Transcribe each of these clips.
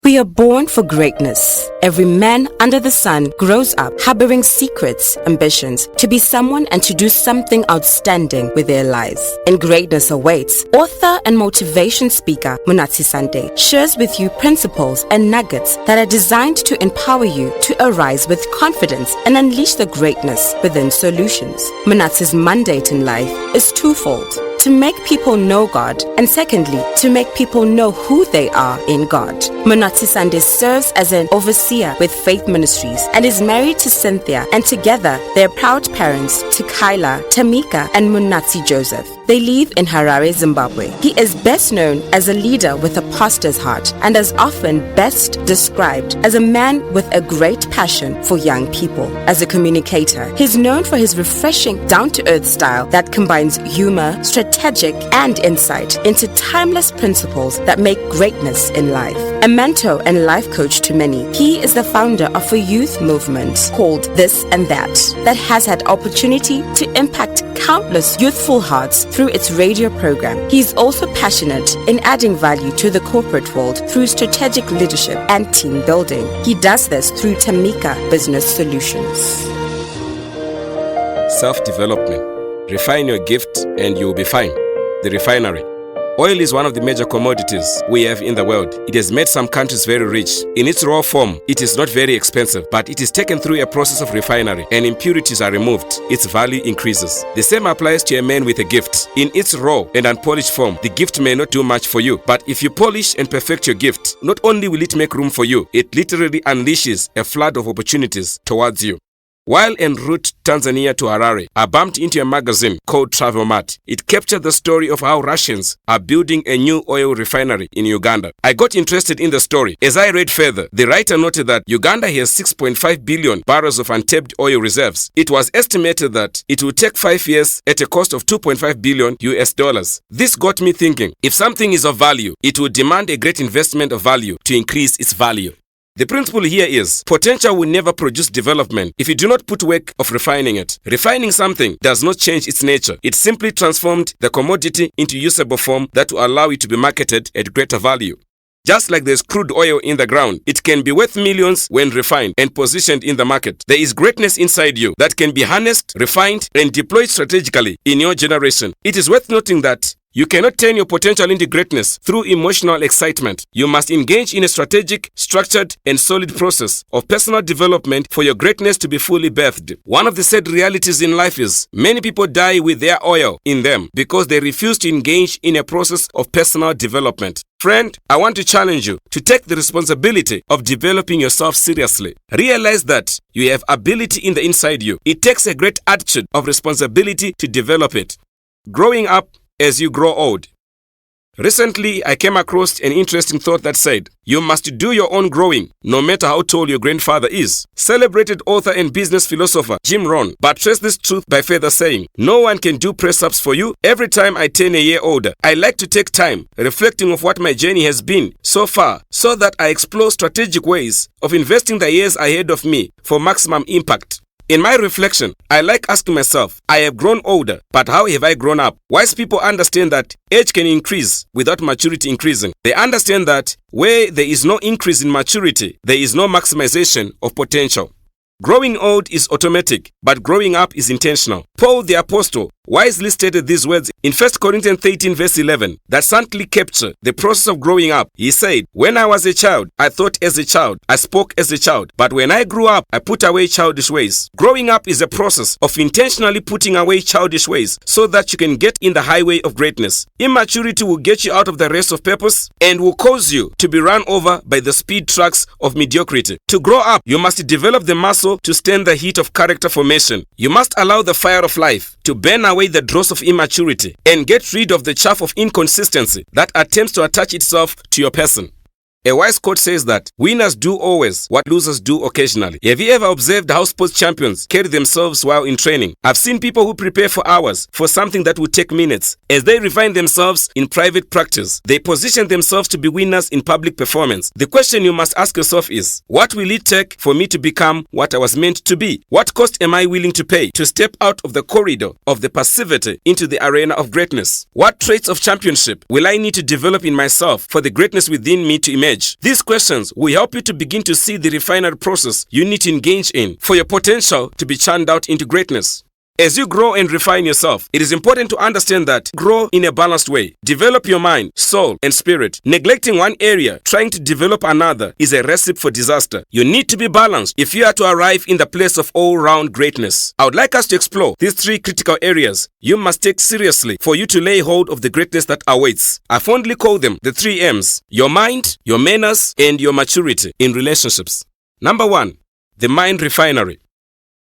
We are born for greatness. Every man under the sun grows up harboring secrets, ambitions, to be someone and to do something outstanding with their lives. And greatness awaits. Author and motivation speaker Natsi shares with you principles and nuggets that are designed to empower you to arise with confidence and unleash the greatness within solutions. Natsi's mandate in life is twofold: to make people know God, and secondly, to make people know who they are in God. Natsi serves as an overseer with Faith Ministries and is married to Cynthia, and together they are proud parents to Kyla, Tamika, and Munatsi Joseph. They live in Harare, Zimbabwe. He is best known as a leader with a pastor's heart and is often best described as a man with a great passion for young people. As a communicator, he's known for his refreshing, down-to-earth style that combines humor, strategic, and insight into timeless principles that make greatness in life. A mentor and life coach to many, he is the founder of a youth movement called This and That has had opportunity to impact countless youthful hearts through its radio program. He is also passionate in adding value to the corporate world through strategic leadership and team building. He does this through Tamika Business Solutions. Self-development. Refine your gift and you'll be fine. The refinery. Oil is one of the major commodities we have in the world. It has made some countries very rich. In its raw form, it is not very expensive, but it is taken through a process of refinery and impurities are removed. Its value increases. The same applies to a man with a gift. In its raw and unpolished form, the gift may not do much for you, but if you polish and perfect your gift, not only will it make room for you, it literally unleashes a flood of opportunities towards you. While en route Tanzania to Harare, I bumped into a magazine called Travel Mart. It captured the story of how Russians are building a new oil refinery in Uganda. I got interested in the story. As I read further, the writer noted that Uganda has 6.5 billion barrels of untapped oil reserves. It was estimated that it would take 5 years at a cost of 2.5 billion US dollars. This got me thinking, if something is of value, it would demand a great investment of value to increase its value. The principle here is, potential will never produce development if you do not put work of refining it. Refining something does not change its nature. It simply transformed the commodity into usable form that will allow it to be marketed at greater value. Just like there's crude oil in the ground, it can be worth millions when refined and positioned in the market. There is greatness inside you that can be harnessed, refined, and deployed strategically in your generation. It is worth noting that you cannot turn your potential into greatness through emotional excitement. You must engage in a strategic, structured, and solid process of personal development for your greatness to be fully birthed. One of the sad realities in life is many people die with their oil in them because they refuse to engage in a process of personal development. Friend, I want to challenge you to take the responsibility of developing yourself seriously. Realize that you have ability in the inside you. It takes a great attitude of responsibility to develop it. Growing up as you grow old. Recently, I came across an interesting thought that said, you must do your own growing, no matter how tall your grandfather is. Celebrated author and business philosopher Jim Rohn buttressed this truth by further saying, no one can do press-ups for you. Every time I turn a year older, I like to take time reflecting of what my journey has been so far, so that I explore strategic ways of investing the years ahead of me for maximum impact. In my reflection, I like asking myself, I have grown older, but how have I grown up? Wise people understand that age can increase without maturity increasing. They understand that where there is no increase in maturity, there is no maximization of potential. Growing old is automatic, but growing up is intentional. Paul the Apostle wisely stated these words in 1 Corinthians 13 verse 11 that subtly capture the process of growing up. He said, when I was a child, I thought as a child, I spoke as a child, but when I grew up, I put away childish ways. Growing up is a process of intentionally putting away childish ways so that you can get in the highway of greatness. Immaturity will get you out of the race of purpose and will cause you to be run over by the speed trucks of mediocrity. To grow up, you must develop the muscle to stand the heat of character formation. You must allow the fire of life to burn away the dross of immaturity and get rid of the chaff of inconsistency that attempts to attach itself to your person. A wise quote says that winners do always what losers do occasionally. Have you ever observed how sports champions carry themselves while in training? I've seen people who prepare for hours for something that would take minutes. As they refine themselves in private practice, they position themselves to be winners in public performance. The question you must ask yourself is, what will it take for me to become what I was meant to be? What cost am I willing to pay to step out of the corridor of the passivity into the arena of greatness? What traits of championship will I need to develop in myself for the greatness within me to emerge? emerge. These questions will help you to begin to see the refinery process you need to engage in for your potential to be churned out into greatness. As you grow and refine yourself, it is important to understand that grow in a balanced way. Develop your mind, soul, and spirit. Neglecting one area, trying to develop another, is a recipe for disaster. You need to be balanced if you are to arrive in the place of all-round greatness. I would like us to explore these three critical areas you must take seriously for you to lay hold of the greatness that awaits. I fondly call them the 3 M's: your mind, your manners, and your maturity in relationships. Number 1, the mind refinery.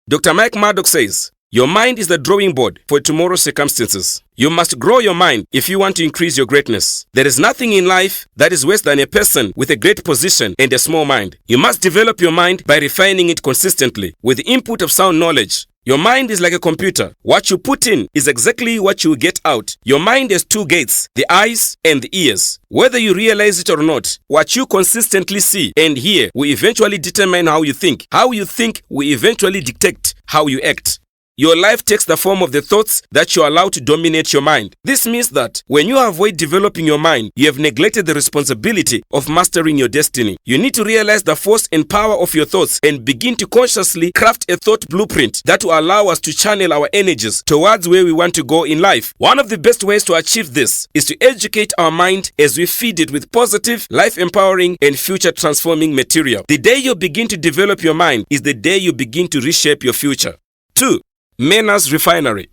Dr. Mike Murdock says, your mind is the drawing board for tomorrow's circumstances. You must grow your mind if you want to increase your greatness. There is nothing in life that is worse than a person with a great position and a small mind. You must develop your mind by refining it consistently with the input of sound knowledge. Your mind is like a computer. What you put in is exactly what you get out. Your mind has 2 gates, the eyes and the ears. Whether you realize it or not, what you consistently see and hear will eventually determine how you think. How you think will eventually dictate how you act. Your life takes the form of the thoughts that you allow to dominate your mind. This means that when you avoid developing your mind, you have neglected the responsibility of mastering your destiny. You need to realize the force and power of your thoughts and begin to consciously craft a thought blueprint that will allow us to channel our energies towards where we want to go in life. One of the best ways to achieve this is to educate our mind as we feed it with positive, life-empowering, and future-transforming material. The day you begin to develop your mind is the day you begin to reshape your future. 2. Manners refinery.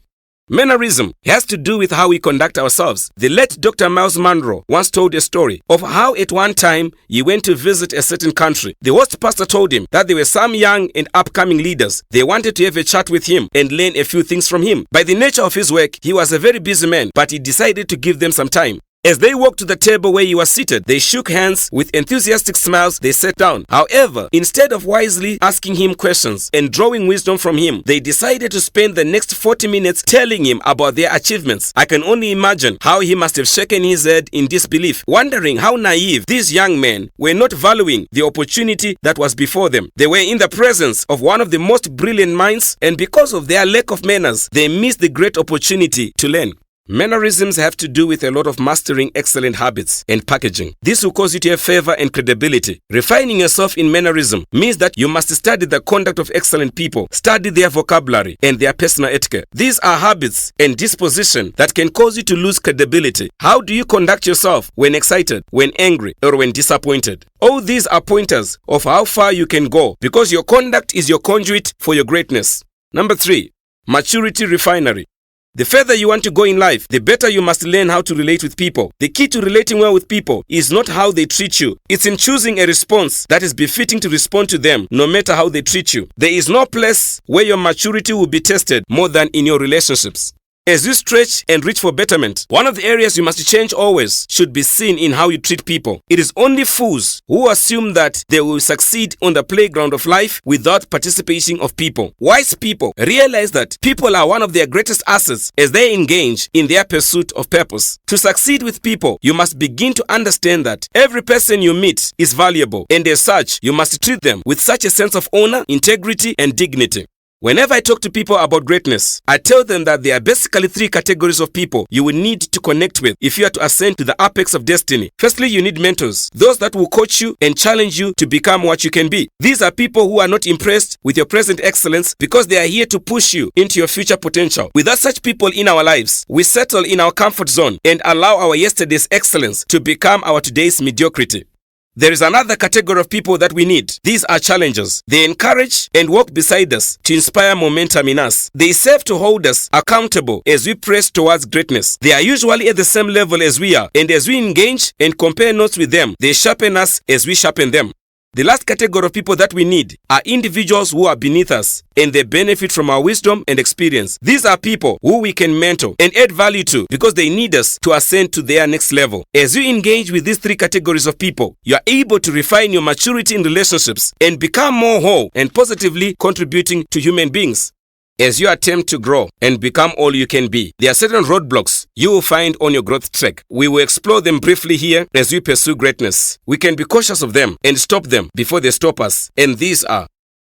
Mannerism has to do with how we conduct ourselves. The late Dr. Miles Monroe once told a story of how at one time he went to visit a certain country. The host pastor told him that there were some young and upcoming leaders. They wanted to have a chat with him and learn a few things from him. By the nature of his work, he was a very busy man, but he decided to give them some time. As they walked to the table where he was seated, they shook hands. With enthusiastic smiles, they sat down. However, instead of wisely asking him questions and drawing wisdom from him, they decided to spend the next 40 minutes telling him about their achievements. I can only imagine how he must have shaken his head in disbelief, wondering how naive these young men were, not valuing the opportunity that was before them. They were in the presence of one of the most brilliant minds, and because of their lack of manners, they missed the great opportunity to learn. Mannerisms have to do with a lot of mastering excellent habits and packaging. This will cause you to have favor and credibility. Refining yourself in mannerism means that you must study the conduct of excellent people, study their vocabulary and their personal etiquette. These are habits and disposition that can cause you to lose credibility. How do you conduct yourself when excited, when angry, or when disappointed? All these are pointers of how far you can go, because your conduct is your conduit for your greatness. Number 3, maturity refinery. The further you want to go in life, the better you must learn how to relate with people. The key to relating well with people is not how they treat you. It's in choosing a response that is befitting to respond to them, no matter how they treat you. There is no place where your maturity will be tested more than in your relationships. As you stretch and reach for betterment, one of the areas you must change always should be seen in how you treat people. It is only fools who assume that they will succeed on the playground of life without participating of people. Wise people realize that people are one of their greatest assets as they engage in their pursuit of purpose. To succeed with people, you must begin to understand that every person you meet is valuable, and as such, you must treat them with such a sense of honor, integrity, and dignity. Whenever I talk to people about greatness, I tell them that there are basically 3 categories of people you will need to connect with if you are to ascend to the apex of destiny. Firstly, you need mentors, those that will coach you and challenge you to become what you can be. These are people who are not impressed with your present excellence because they are here to push you into your future potential. Without such people in our lives, we settle in our comfort zone and allow our yesterday's excellence to become our today's mediocrity. There is another category of people that we need. These are challengers. They encourage and walk beside us to inspire momentum in us. They serve to hold us accountable as we press towards greatness. They are usually at the same level as we are, and as we engage and compare notes with them, they sharpen us as we sharpen them. The last category of people that we need are individuals who are beneath us and they benefit from our wisdom and experience. These are people who we can mentor and add value to because they need us to ascend to their next level. As you engage with these 3 categories of people, you are able to refine your maturity in relationships and become more whole and positively contributing to human beings. As you attempt to grow and become all you can be, there are certain roadblocks you will find on your growth track. We will explore them briefly here as we pursue greatness. We can be cautious of them and stop them before they stop us. And these are: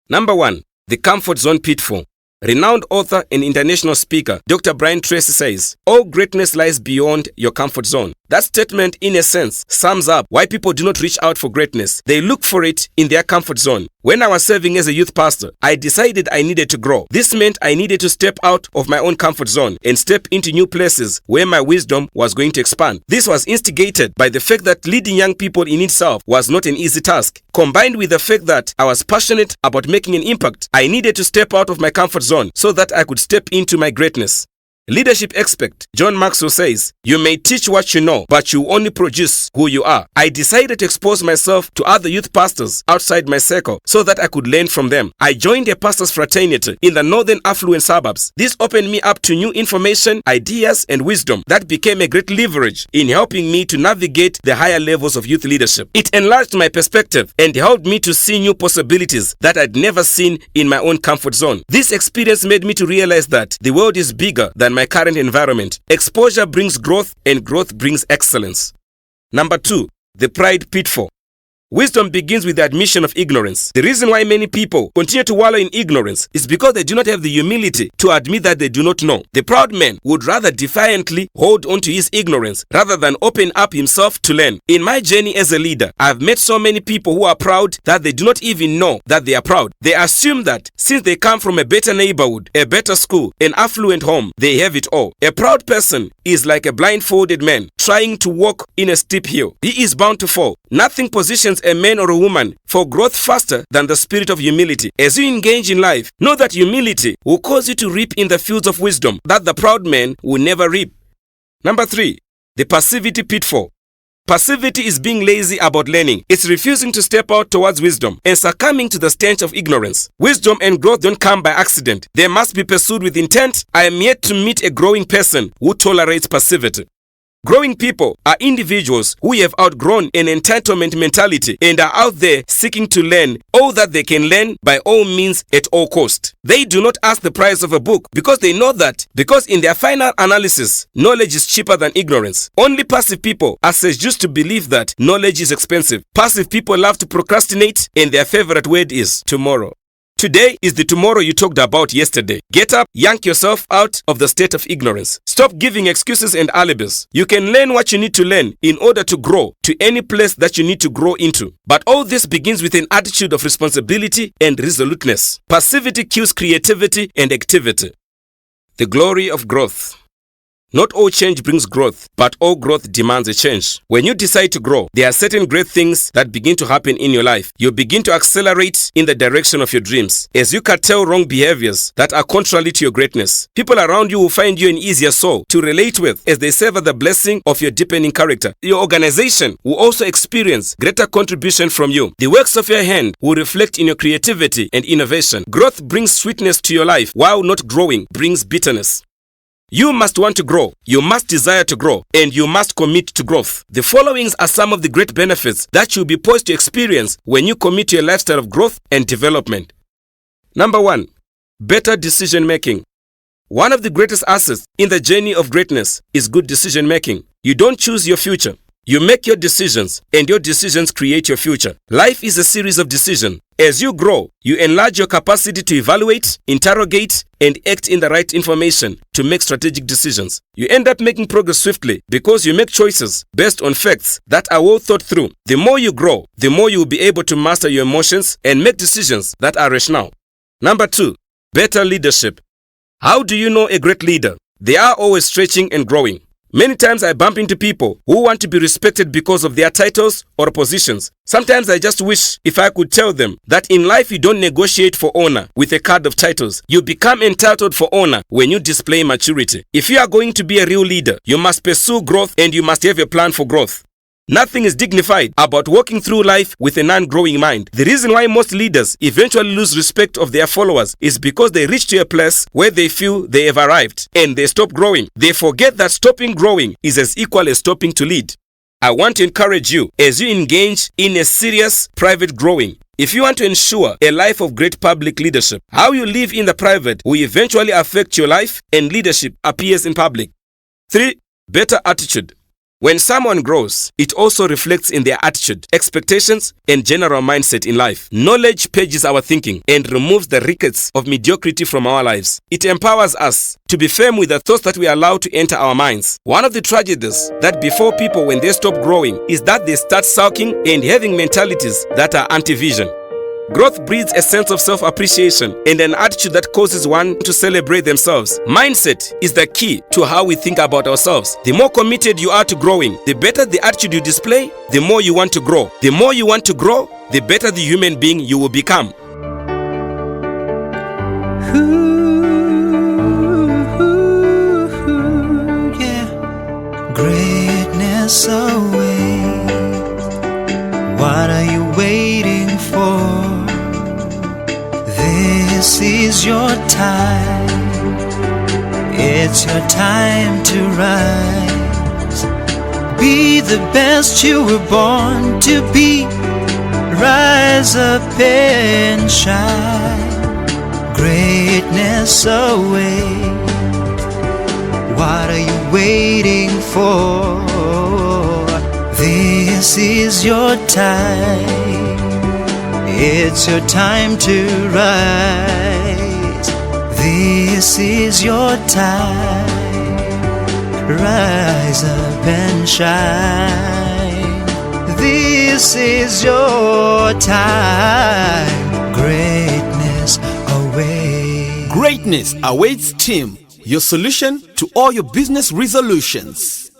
Number 1, the comfort zone pitfall. Renowned author and international speaker Dr. Brian Tracy says, "All greatness lies beyond your comfort zone." That statement, in a sense, sums up why people do not reach out for greatness. They look for it in their comfort zone. When I was serving as a youth pastor, I decided I needed to grow. This meant I needed to step out of my own comfort zone and step into new places where my wisdom was going to expand. This was instigated by the fact that leading young people in itself was not an easy task. Combined with the fact that I was passionate about making an impact, I needed to step out of my comfort zone so that I could step into my greatness. Leadership expert John Maxwell says, "You may teach what you know, but you only produce who you are." I decided to expose myself to other youth pastors outside my circle so that I could learn from them. I joined a pastor's fraternity in the northern affluent suburbs. This opened me up to new information, ideas, and wisdom that became a great leverage in helping me to navigate the higher levels of youth leadership. It enlarged my perspective and helped me to see new possibilities that I'd never seen in my own comfort zone. This experience made me to realize that the world is bigger than my current environment. Exposure brings growth, and growth brings excellence. Number 2, the pride pitfall. Wisdom begins with the admission of ignorance. The reason why many people continue to wallow in ignorance is because they do not have the humility to admit that they do not know. The proud man would rather defiantly hold on to his ignorance rather than open up himself to learn. In my journey as a leader, I've met so many people who are proud that they do not even know that they are proud. They assume that since they come from a better neighborhood, a better school, an affluent home, they have it all. A proud person is like a blindfolded man trying to walk in a steep hill. He is bound to fall. Nothing positions a man or a woman for growth faster than the spirit of humility. As you engage in life, know that humility will cause you to reap in the fields of wisdom that the proud man will never reap. Number 3, the passivity pitfall. Passivity is being lazy about learning. It's refusing to step out towards wisdom and succumbing to the stench of ignorance. Wisdom and growth don't come by accident. They must be pursued with intent. I am yet to meet a growing person who tolerates passivity. Growing people are individuals who have outgrown an entitlement mentality and are out there seeking to learn all that they can learn by all means at all cost. They do not ask the price of a book because they know that in their final analysis, knowledge is cheaper than ignorance. Only passive people are seduced to believe that knowledge is expensive. Passive people love to procrastinate, and their favorite word is tomorrow. Today is the tomorrow you talked about yesterday. Get up, yank yourself out of the state of ignorance. Stop giving excuses and alibis. You can learn what you need to learn in order to grow to any place that you need to grow into. But all this begins with an attitude of responsibility and resoluteness. Passivity kills creativity and activity. The glory of growth. Not all change brings growth, but all growth demands a change. When you decide to grow, there are certain great things that begin to happen in your life. You begin to accelerate in the direction of your dreams. As you curtail wrong behaviors that are contrary to your greatness, people around you will find you an easier soul to relate with as they savor the blessing of your deepening character. Your organization will also experience greater contribution from you. The works of your hand will reflect in your creativity and innovation. Growth brings sweetness to your life, while not growing brings bitterness. You must want to grow, you must desire to grow, and you must commit to growth. The following are some of the great benefits that you'll be poised to experience when you commit to a lifestyle of growth and development. Number 1, better decision making. One of the greatest assets in the journey of greatness is good decision making. You don't choose your future. You make your decisions, and your decisions create your future. Life is a series of decisions. As you grow, you enlarge your capacity to evaluate, interrogate, and act in the right information to make strategic decisions. You end up making progress swiftly because you make choices based on facts that are well thought through. The more you grow, the more you will be able to master your emotions and make decisions that are rational. Number 2, better leadership. How do you know a great leader? They are always stretching and growing. Many times I bump into people who want to be respected because of their titles or positions. Sometimes I just wish if I could tell them that in life you don't negotiate for honor with a card of titles. You become entitled for honor when you display maturity. If you are going to be a real leader, you must pursue growth and you must have a plan for growth. Nothing is dignified about walking through life with a non-growing mind. The reason why most leaders eventually lose respect of their followers is because they reach to a place where they feel they have arrived and they stop growing. They forget that stopping growing is as equal as stopping to lead. I want to encourage you as you engage in a serious private growing. If you want to ensure a life of great public leadership, how you live in the private will eventually affect your life and leadership appears in public. 3, better attitude. When someone grows, it also reflects in their attitude, expectations, and general mindset in life. Knowledge pages our thinking and removes the rickets of mediocrity from our lives. It empowers us to be firm with the thoughts that we allow to enter our minds. One of the tragedies that befall people when they stop growing is that they start sulking and having mentalities that are anti-vision. Growth breeds a sense of self-appreciation and an attitude that causes one to celebrate themselves. Mindset is the key to how we think about ourselves. The more committed you are to growing, the better the attitude you display, the more you want to grow. The more you want to grow, the better the human being you will become. Greatness awaits. What are you waiting for? This is your time. It's your time to rise. Be the best you were born to be. Rise up and shine. Greatness awaits. What are you waiting for? This is your time. It's your time to rise. This is your time. Rise up and shine. This is your time. Greatness awaits. Greatness awaits team. Your solution to all your business resolutions.